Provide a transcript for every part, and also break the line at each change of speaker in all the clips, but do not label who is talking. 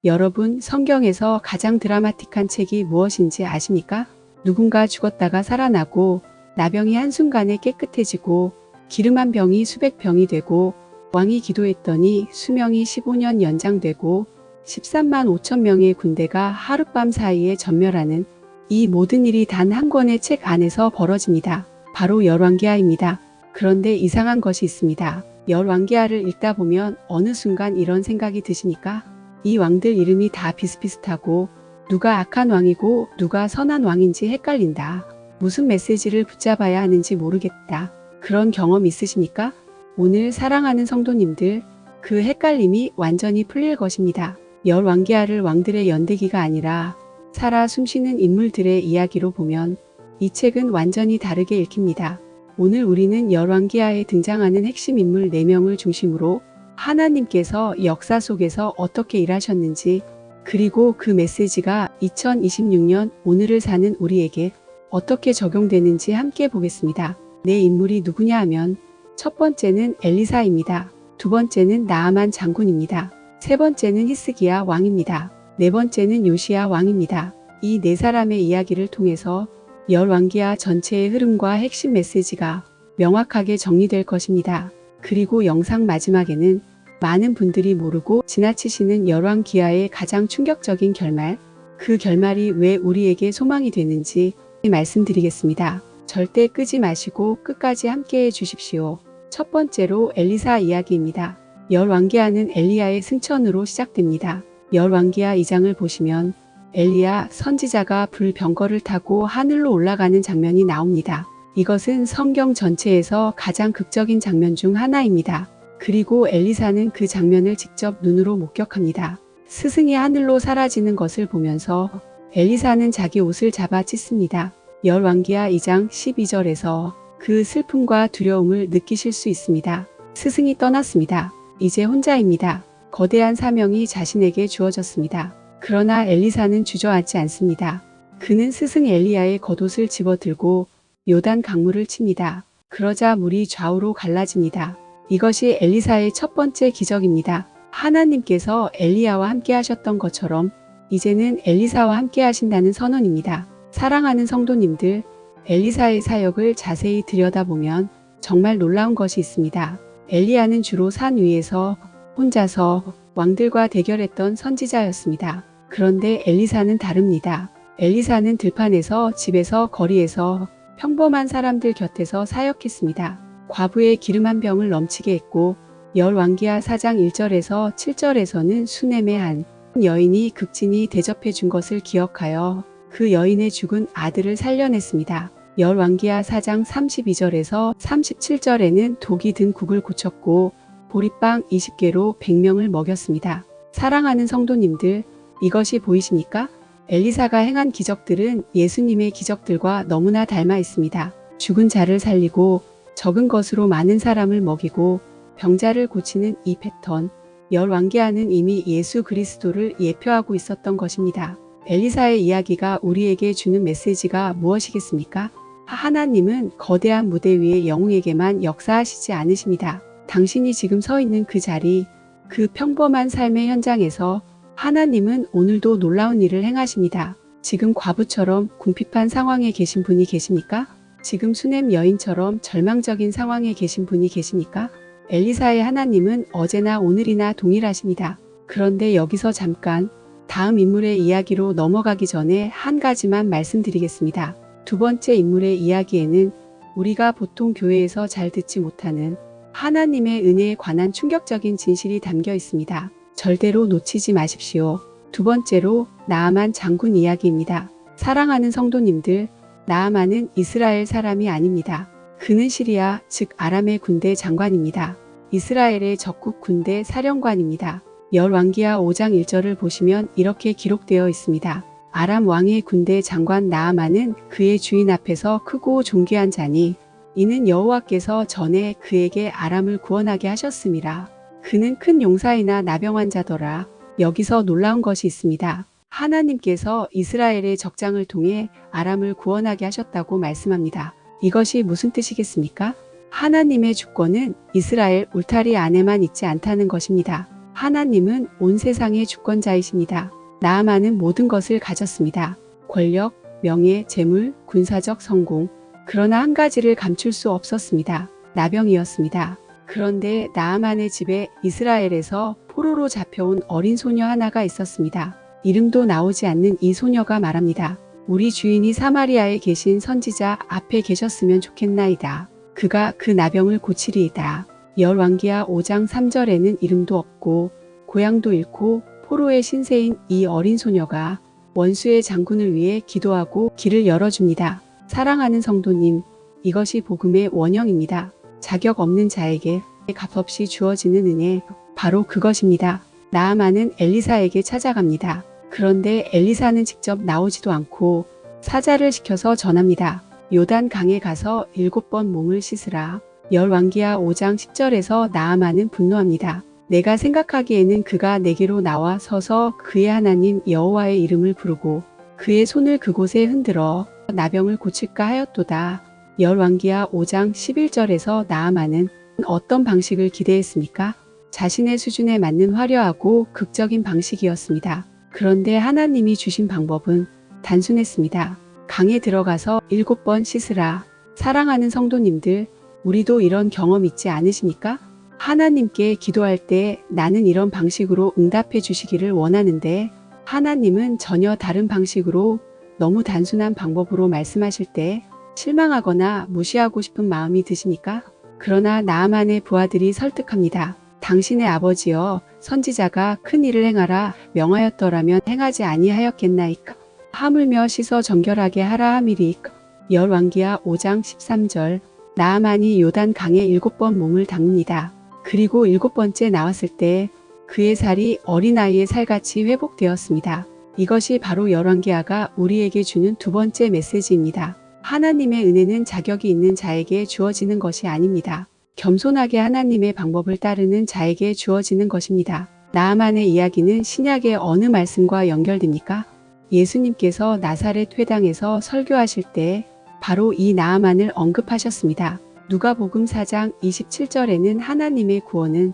여러분, 성경에서 가장 드라마틱한 책이 무엇인지 아십니까? 누군가 죽었다가 살아나고 나병이 한순간에 깨끗해지고 기름 한 병이 수백 병이 되고 왕이 기도했더니 수명이 15년 연장되고 13만 5천 명의 군대가 하룻밤 사이에 전멸하는 이 모든 일이 단 한 권의 책 안에서 벌어집니다. 바로 열왕기하입니다. 그런데 이상한 것이 있습니다. 열왕기하를 읽다 보면 어느 순간 이런 생각이 드시니까 이 왕들 이름이 다 비슷비슷하고 누가 악한 왕이고 누가 선한 왕인지 헷갈린다. 무슨 메시지를 붙잡아야 하는지 모르겠다. 그런 경험 있으십니까? 오늘 사랑하는 성도님들, 그 헷갈림이 완전히 풀릴 것입니다. 열왕기하를 왕들의 연대기가 아니라 살아 숨쉬는 인물들의 이야기로 보면 이 책은 완전히 다르게 읽힙니다. 오늘 우리는 열왕기하에 등장하는 핵심 인물 4명을 중심으로 하나님께서 역사 속에서 어떻게 일하셨는지, 그리고 그 메시지가 2026년 오늘을 사는 우리에게 어떻게 적용되는지 함께 보겠습니다. 네 인물이 누구냐 하면 첫 번째는 엘리사입니다. 두 번째는 나아만 장군입니다. 세 번째는 히스기야 왕입니다. 네 번째는 요시야 왕입니다. 이 네 사람의 이야기를 통해서 열왕기하 전체의 흐름과 핵심 메시지가 명확하게 정리될 것입니다. 그리고 영상 마지막에는 많은 분들이 모르고 지나치시는 열왕기하의 가장 충격적인 결말, 그 결말이 왜 우리에게 소망이 되는지 말씀드리겠습니다. 절대 끄지 마시고 끝까지 함께해 주십시오. 첫 번째로 엘리사 이야기입니다. 열왕기하는 엘리야의 승천으로 시작됩니다. 열왕기하 2장을 보시면 엘리야 선지자가 불병거를 타고 하늘로 올라가는 장면이 나옵니다. 이것은 성경 전체에서 가장 극적인 장면 중 하나입니다. 그리고 엘리사는 그 장면을 직접 눈으로 목격합니다. 스승이 하늘로 사라지는 것을 보면서 엘리사는 자기 옷을 잡아 찢습니다. 열왕기하 2장 12절에서 그 슬픔과 두려움을 느끼실 수 있습니다. 스승이 떠났습니다. 이제 혼자입니다. 거대한 사명이 자신에게 주어졌습니다. 그러나 엘리사는 주저앉지 않습니다. 그는 스승 엘리야의 겉옷을 집어들고 요단 강물을 칩니다. 그러자 물이 좌우로 갈라집니다. 이것이 엘리사의 첫 번째 기적입니다. 하나님께서 엘리야와 함께 하셨던 것처럼 이제는 엘리사와 함께 하신다는 선언입니다. 사랑하는 성도님들, 엘리사의 사역을 자세히 들여다보면 정말 놀라운 것이 있습니다. 엘리야는 주로 산 위에서 혼자서 왕들과 대결했던 선지자였습니다. 그런데 엘리사는 다릅니다. 엘리사는 들판에서, 집에서, 거리에서 평범한 사람들 곁에서 사역했습니다. 과부의 기름 한 병을 넘치게 했고 열왕기하 4장 1절에서 7절에서는 수넴의 한 여인이 극진히 대접해 준 것을 기억하여 그 여인의 죽은 아들을 살려냈습니다. 열왕기하 4장 32절에서 37절에는 독이 든 국을 고쳤고 보리빵 20개로 100명을 먹였습니다. 사랑하는 성도님들, 이것이 보이십니까? 엘리사가 행한 기적들은 예수님의 기적들과 너무나 닮아 있습니다. 죽은 자를 살리고 적은 것으로 많은 사람을 먹이고 병자를 고치는 이 패턴, 열왕기하는 이미 예수 그리스도를 예표하고 있었던 것입니다. 엘리사의 이야기가 우리에게 주는 메시지가 무엇이겠습니까? 하나님은 거대한 무대 위의 영웅에게만 역사하시지 않으십니다. 당신이 지금 서 있는 그 자리, 그 평범한 삶의 현장에서 하나님은 오늘도 놀라운 일을 행하십니다. 지금 과부처럼 궁핍한 상황에 계신 분이 계십니까? 지금 수넴 여인처럼 절망적인 상황에 계신 분이 계십니까? 엘리사의 하나님은 어제나 오늘이나 동일하십니다. 그런데 여기서 잠깐 다음 인물의 이야기로 넘어가기 전에 한 가지만 말씀드리겠습니다. 두 번째 인물의 이야기에는 우리가 보통 교회에서 잘 듣지 못하는 하나님의 은혜에 관한 충격적인 진실이 담겨 있습니다. 절대로 놓치지 마십시오. 두 번째로 나아만 장군 이야기입니다. 사랑하는 성도님들, 나아만은 이스라엘 사람이 아닙니다. 그는 시리아, 즉 아람의 군대 장관입니다. 이스라엘의 적국 군대 사령관입니다. 열왕기하 5장 1절을 보시면 이렇게 기록되어 있습니다. 아람 왕의 군대 장관 나아만은 그의 주인 앞에서 크고 존귀한 자니 이는 여호와께서 전에 그에게 아람을 구원하게 하셨음이라. 그는 큰 용사이나 나병환 자더라. 여기서 놀라운 것이 있습니다. 하나님께서 이스라엘의 적장을 통해 아람을 구원하게 하셨다고 말씀합니다. 이것이 무슨 뜻이겠습니까? 하나님의 주권은 이스라엘 울타리 안에만 있지 않다는 것입니다. 하나님은 온 세상의 주권자이십니다. 나아만은 모든 것을 가졌습니다. 권력, 명예, 재물, 군사적 성공. 그러나 한 가지를 감출 수 없었습니다. 나병이었습니다. 그런데 나아만의 집에 이스라엘에서 포로로 잡혀온 어린 소녀 하나가 있었습니다. 이름도 나오지 않는 이 소녀가 말합니다. 우리 주인이 사마리아에 계신 선지자 앞에 계셨으면 좋겠나이다. 그가 그 나병을 고치리이다. 열왕기하 5장 3절에는 이름도 없고 고향도 잃고 포로의 신세인 이 어린 소녀가 원수의 장군을 위해 기도하고 길을 열어줍니다. 사랑하는 성도님, 이것이 복음의 원형입니다. 자격 없는 자에게 값없이 주어지는 은혜, 바로 그것입니다. 나아만은 엘리사에게 찾아갑니다. 그런데 엘리사는 직접 나오지도 않고 사자를 시켜서 전합니다. 요단 강에 가서 7번 몸을 씻으라. 열왕기하 5장 10절에서 나아만은 분노합니다. 내가 생각하기에는 그가 내게로 나와 서서 그의 하나님 여호와의 이름을 부르고 그의 손을 그곳에 흔들어 나병을 고칠까 하였도다. 열왕기하 5장 11절에서 나아만은 어떤 방식을 기대했습니까? 자신의 수준에 맞는 화려하고 극적인 방식이었습니다. 그런데 하나님이 주신 방법은 단순했습니다. 강에 들어가서 7번 씻으라. 사랑하는 성도님들, 우리도 이런 경험 있지 않으십니까? 하나님께 기도할 때 나는 이런 방식으로 응답해 주시기를 원하는데 하나님은 전혀 다른 방식으로 너무 단순한 방법으로 말씀하실 때 실망하거나 무시하고 싶은 마음이 드십니까? 그러나 나아만의 부하들이 설득합니다. 당신의 아버지여, 선지자가 큰 일을 행하라 명하였더라면 행하지 아니하였겠나이까? 하물며 씻어 정결하게 하라 함이리이까? 열왕기하 5장 13절. 나아만이 요단 강에 7번 몸을 닦습니다. 그리고 7번째 나왔을 때 그의 살이 어린아이의 살같이 회복되었습니다. 이것이 바로 열왕기하가 우리에게 주는 두 번째 메시지입니다. 하나님의 은혜는 자격이 있는 자에게 주어지는 것이 아닙니다. 겸손하게 하나님의 방법을 따르는 자에게 주어지는 것입니다. 나아만의 이야기는 신약의 어느 말씀과 연결됩니까? 예수님께서 나사렛 회당에서 설교하실 때 바로 이 나아만을 언급하셨습니다. 누가복음 4장 27절에는 하나님의 구원은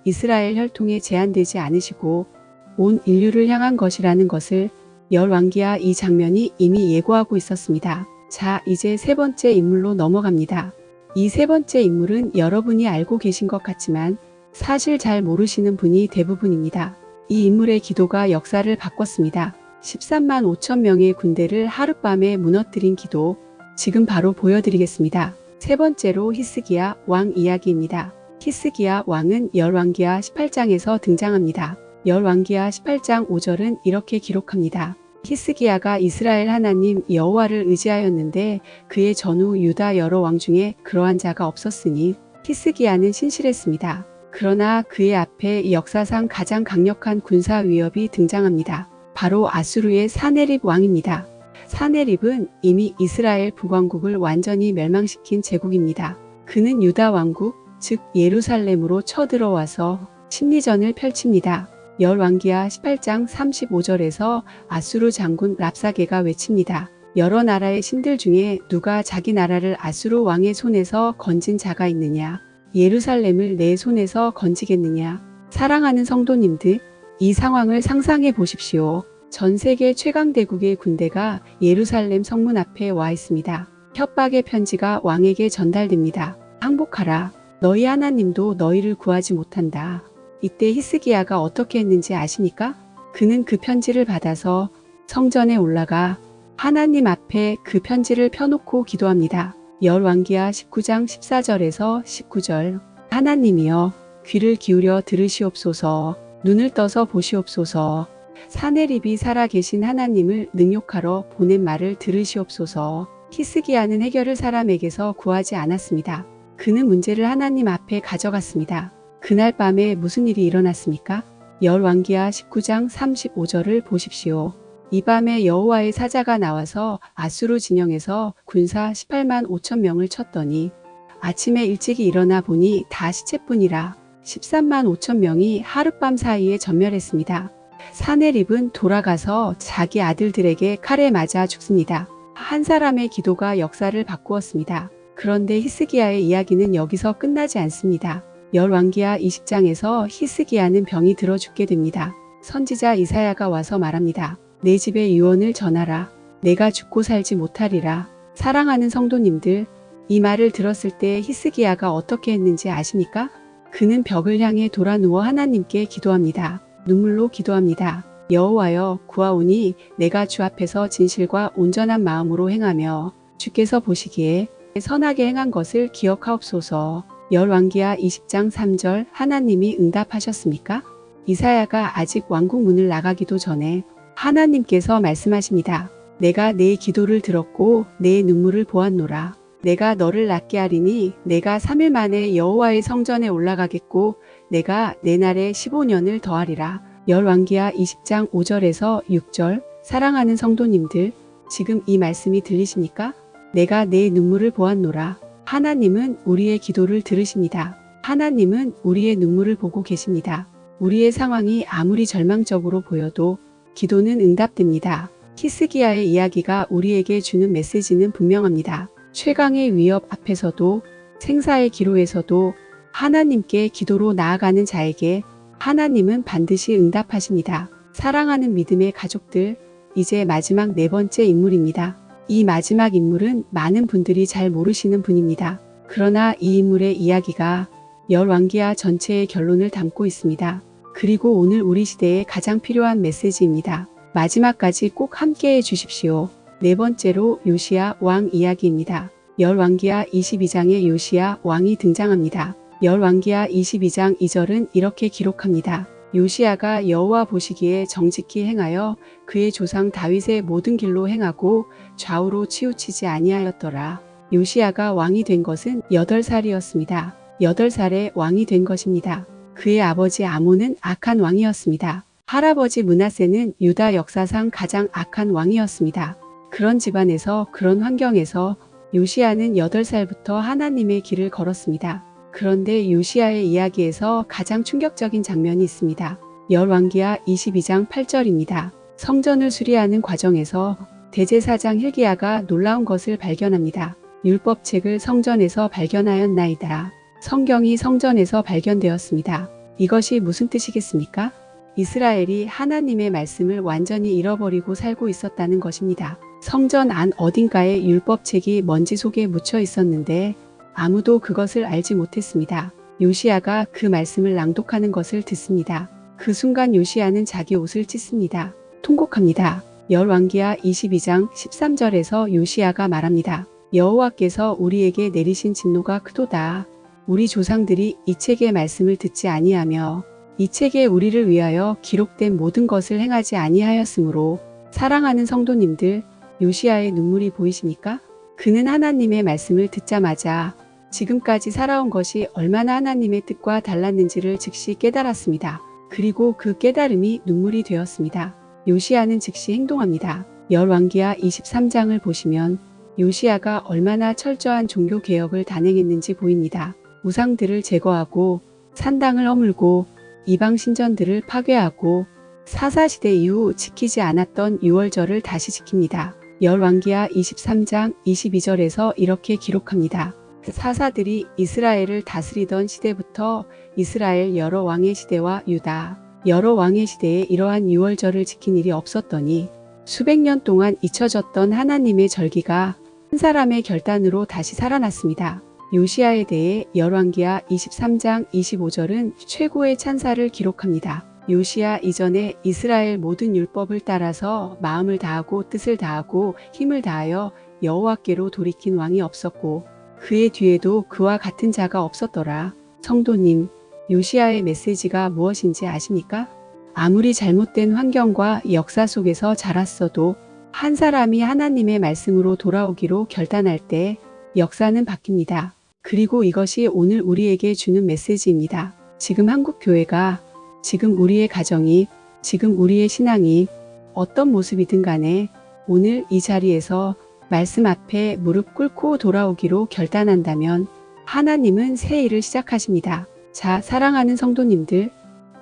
이스라엘 혈통에 제한되지 않으시고 온 인류를 향한 것이라는 것을 열왕기하 이 장면이 이미 예고하고 있었습니다. 자, 이제 세 번째 인물로 넘어갑니다. 이 세 번째 인물은 여러분이 알고 계신 것 같지만 사실 잘 모르시는 분이 대부분입니다. 이 인물의 기도가 역사를 바꿨습니다. 13만 5천 명의 군대를 하룻밤에 무너뜨린 기도, 지금 바로 보여드리겠습니다. 세 번째로 히스기야 왕 이야기입니다. 히스기야 왕은 열왕기하 18장에서 등장합니다. 열왕기하 18장 5절은 이렇게 기록합니다. 히스기야가 이스라엘 하나님 여호와를 의지하였는데 그의 전후 유다 여러 왕 중에 그러한 자가 없었으니 히스기야는 신실했습니다. 그러나 그의 앞에 역사상 가장 강력한 군사 위협이 등장합니다. 바로 아수르의 사네립 왕입니다. 사네립은 이미 이스라엘 북왕국을 완전히 멸망시킨 제국입니다. 그는 유다 왕국, 즉 예루살렘으로 쳐들어와서 심리전을 펼칩니다. 열왕기하 18장 35절에서 아수르 장군 랍사게가 외칩니다. 여러 나라의 신들 중에 누가 자기 나라를 아수르 왕의 손에서 건진 자가 있느냐? 예루살렘을 내 손에서 건지겠느냐? 사랑하는 성도님들, 이 상황을 상상해 보십시오. 전 세계 최강대국의 군대가 예루살렘 성문 앞에 와 있습니다. 협박의 편지가 왕에게 전달됩니다. 항복하라. 너희 하나님도 너희를 구하지 못한다. 이때 히스기야가 어떻게 했는지 아십니까? 그는 그 편지를 받아서 성전에 올라가 하나님 앞에 그 편지를 펴놓고 기도합니다. 열왕기하 19장 14절에서 19절. 하나님이여, 귀를 기울여 들으시옵소서. 눈을 떠서 보시옵소서. 사네립이 살아계신 하나님을 능욕하러 보낸 말을 들으시옵소서. 히스기야는 해결을 사람에게서 구하지 않았습니다. 그는 문제를 하나님 앞에 가져갔습니다. 그날 밤에 무슨 일이 일어났습니까? 열왕기하 19장 35절을 보십시오. 이 밤에 여호와의 사자가 나와서 아수르 진영에서 군사 18만 5천 명을 쳤더니 아침에 일찍이 일어나 보니 다 시체뿐이라 13만 5천 명이 하룻밤 사이에 전멸했습니다. 사네립은 돌아가서 자기 아들들에게 칼에 맞아 죽습니다. 한 사람의 기도가 역사를 바꾸었습니다. 그런데 히스기야의 이야기는 여기서 끝나지 않습니다. 열왕기하 20장에서 히스기야는 병이 들어 죽게 됩니다. 선지자 이사야가 와서 말합니다. 내 집에 유언을 전하라. 내가 죽고 살지 못하리라. 사랑하는 성도님들, 이 말을 들었을 때 히스기야가 어떻게 했는지 아십니까? 그는 벽을 향해 돌아 누워 하나님께 기도합니다. 눈물로 기도합니다. 여호와여, 구하오니 내가 주 앞에서 진실과 온전한 마음으로 행하며 주께서 보시기에 선하게 행한 것을 기억하옵소서. 열왕기하 20장 3절 하나님이 응답하셨습니까? 이사야가 아직 왕궁 문을 나가기도 전에 하나님께서 말씀하십니다. 내가 내 기도를 들었고 내 눈물을 보았노라. 내가 너를 낫게 하리니 내가 3일 만에 여호와의 성전에 올라가겠고 내가 내 날에 15년을 더하리라. 열왕기하 20장 5절에서 6절. 사랑하는 성도님들, 지금 이 말씀이 들리십니까? 내가 내 눈물을 보았노라. 하나님은 우리의 기도를 들으십니다. 하나님은 우리의 눈물을 보고 계십니다. 우리의 상황이 아무리 절망적으로 보여도 기도는 응답됩니다. 히스기야의 이야기가 우리에게 주는 메시지는 분명합니다. 최강의 위협 앞에서도 생사의 기로에서도 하나님께 기도로 나아가는 자에게 하나님은 반드시 응답하십니다. 사랑하는 믿음의 가족들, 이제 마지막 네 번째 인물입니다. 이 마지막 인물은 많은 분들이 잘 모르시는 분입니다. 그러나 이 인물의 이야기가 열왕기하 전체의 결론을 담고 있습니다. 그리고 오늘 우리 시대에 가장 필요한 메시지입니다. 마지막까지 꼭 함께해 주십시오. 네 번째로 요시야 왕 이야기입니다. 열왕기하 22장에 요시야 왕이 등장합니다. 열왕기하 22장 2절은 이렇게 기록합니다. 요시야가 여호와 보시기에 정직히 행하여 그의 조상 다윗의 모든 길로 행하고 좌우로 치우치지 아니하였더라. 요시야가 왕이 된 것은 8살이었습니다. 8살에 왕이 된 것입니다. 그의 아버지 아몬은 악한 왕이었습니다. 할아버지 므낫세는 유다 역사상 가장 악한 왕이었습니다. 그런 집안에서, 그런 환경에서 요시야는 8살부터 하나님의 길을 걸었습니다. 그런데 요시야의 이야기에서 가장 충격적인 장면이 있습니다. 열왕기하 22장 8절입니다. 성전을 수리하는 과정에서 대제사장 hil기야가 놀라운 것을 발견합니다. 율법책을 성전에서 발견하였나이다. 성경이 성전에서 발견되었습니다. 이것이 무슨 뜻이겠습니까? 이스라엘이 하나님의 말씀을 완전히 잃어버리고 살고 있었다는 것입니다. 성전 안 어딘가에 율법책이 먼지 속에 묻혀 있었는데 아무도 그것을 알지 못했습니다. 요시야가 그 말씀을 낭독하는 것을 듣습니다. 그 순간 요시야는 자기 옷을 찢습니다. 통곡합니다. 열왕기하 22장 13절에서 요시야가 말합니다. 여호와께서 우리에게 내리신 진노가 크도다. 우리 조상들이 이 책의 말씀을 듣지 아니하며 이 책에 우리를 위하여 기록된 모든 것을 행하지 아니하였으므로. 사랑하는 성도님들, 요시야의 눈물이 보이십니까? 그는 하나님의 말씀을 듣자마자 지금까지 살아온 것이 얼마나 하나님의 뜻과 달랐는지를 즉시 깨달았습니다. 그리고 그 깨달음이 눈물이 되었습니다. 요시야는 즉시 행동합니다. 열왕기하 23장을 보시면 요시야가 얼마나 철저한 종교 개혁을 단행했는지 보입니다. 우상들을 제거하고 산당을 허물고 이방 신전들을 파괴하고 사사시대 이후 지키지 않았던 유월절을 다시 지킵니다. 열왕기하 23장 22절에서 이렇게 기록합니다. 사사들이 이스라엘을 다스리던 시대부터 이스라엘 여러 왕의 시대와 유다 여러 왕의 시대에 이러한 유월절을 지킨 일이 없었더니 수백 년 동안 잊혀졌던 하나님의 절기가 한 사람의 결단으로 다시 살아났습니다. 요시야에 대해 열왕기하 23장 25절은 최고의 찬사를 기록합니다. 요시야 이전에 이스라엘 모든 율법을 따라서 마음을 다하고 뜻을 다하고 힘을 다하여 여호와께로 돌이킨 왕이 없었고 그의 뒤에도 그와 같은 자가 없었더라. 성도님, 요시야의 메시지가 무엇인지 아십니까? 아무리 잘못된 환경과 역사 속에서 자랐어도 한 사람이 하나님의 말씀으로 돌아오기로 결단할 때 역사는 바뀝니다. 그리고 이것이 오늘 우리에게 주는 메시지입니다. 지금 한국 교회가, 지금 우리의 가정이, 지금 우리의 신앙이 어떤 모습이든 간에 오늘 이 자리에서 말씀 앞에 무릎 꿇고 돌아오기로 결단한다면 하나님은 새 일을 시작하십니다. 자, 사랑하는 성도님들,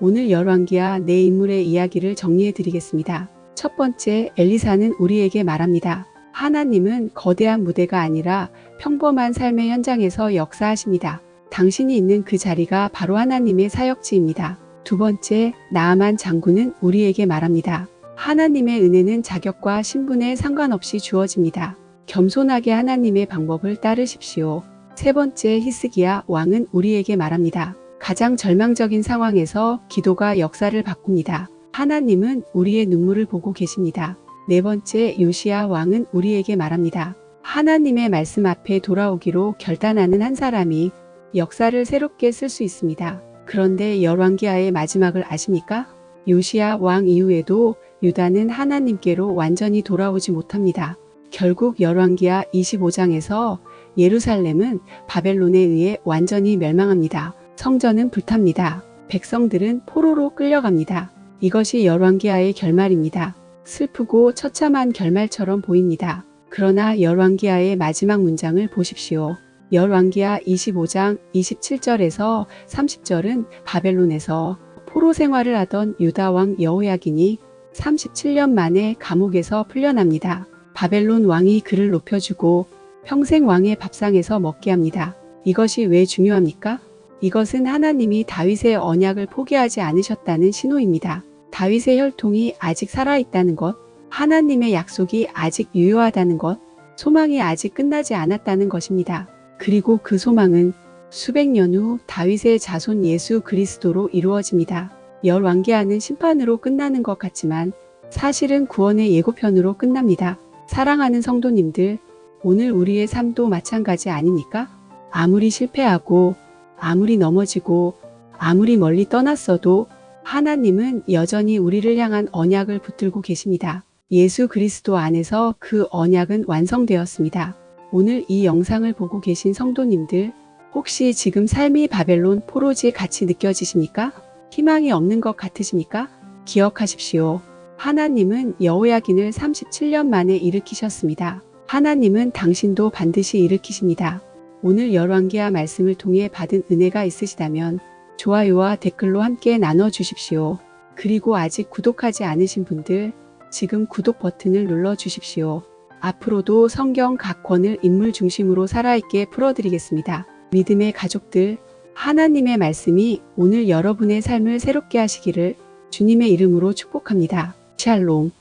오늘 열왕기하 네 인물의 이야기를 정리해 드리겠습니다. 첫 번째, 엘리사는 우리에게 말합니다. 하나님은 거대한 무대가 아니라 평범한 삶의 현장에서 역사하십니다. 당신이 있는 그 자리가 바로 하나님의 사역지입니다. 두 번째, 나아만 장군은 우리에게 말합니다. 하나님의 은혜는 자격과 신분에 상관없이 주어집니다. 겸손하게 하나님의 방법을 따르십시오. 세 번째, 히스기야 왕은 우리에게 말합니다. 가장 절망적인 상황에서 기도가 역사를 바꿉니다. 하나님은 우리의 눈물을 보고 계십니다. 네 번째, 요시야 왕은 우리에게 말합니다. 하나님의 말씀 앞에 돌아오기로 결단하는 한 사람이 역사를 새롭게 쓸 수 있습니다. 그런데 열왕기하의 마지막을 아십니까? 요시야 왕 이후에도 유다는 하나님께로 완전히 돌아오지 못합니다. 결국 열왕기하 25장에서 예루살렘은 바벨론에 의해 완전히 멸망합니다. 성전은 불탑니다. 백성들은 포로로 끌려갑니다. 이것이 열왕기하의 결말입니다. 슬프고 처참한 결말처럼 보입니다. 그러나 열왕기하의 마지막 문장을 보십시오. 열왕기하 25장 27절에서 30절은 바벨론에서 포로 생활을 하던 유다 왕 여호야긴이 37년 만에 감옥에서 풀려납니다. 바벨론 왕이 그를 높여주고 평생 왕의 밥상에서 먹게 합니다. 이것이 왜 중요합니까? 이것은 하나님이 다윗의 언약을 포기하지 않으셨다는 신호입니다. 다윗의 혈통이 아직 살아있다는 것, 하나님의 약속이 아직 유효하다는 것, 소망이 아직 끝나지 않았다는 것입니다. 그리고 그 소망은 수백 년 후 다윗의 자손 예수 그리스도로 이루어집니다. 열왕기하는 심판으로 끝나는 것 같지만 사실은 구원의 예고편으로 끝납니다. 사랑하는 성도님들, 오늘 우리의 삶도 마찬가지 아닙니까? 아무리 실패하고 아무리 넘어지고 아무리 멀리 떠났어도 하나님은 여전히 우리를 향한 언약을 붙들고 계십니다. 예수 그리스도 안에서 그 언약은 완성되었습니다. 오늘 이 영상을 보고 계신 성도님들, 혹시 지금 삶이 바벨론 포로지 같이 느껴지십니까? 희망이 없는 것 같으십니까? 기억하십시오. 하나님은 여호야긴을 37년 만에 일으키셨습니다. 하나님은 당신도 반드시 일으키십니다. 오늘 열왕기하 말씀을 통해 받은 은혜가 있으시다면 좋아요와 댓글로 함께 나눠주십시오. 그리고 아직 구독하지 않으신 분들 지금 구독 버튼을 눌러주십시오. 앞으로도 성경 각 권을 인물 중심으로 살아있게 풀어드리겠습니다. 믿음의 가족들, 하나님의 말씀이 오늘 여러분의 삶을 새롭게 하시기를 주님의 이름으로 축복합니다. 샬롬.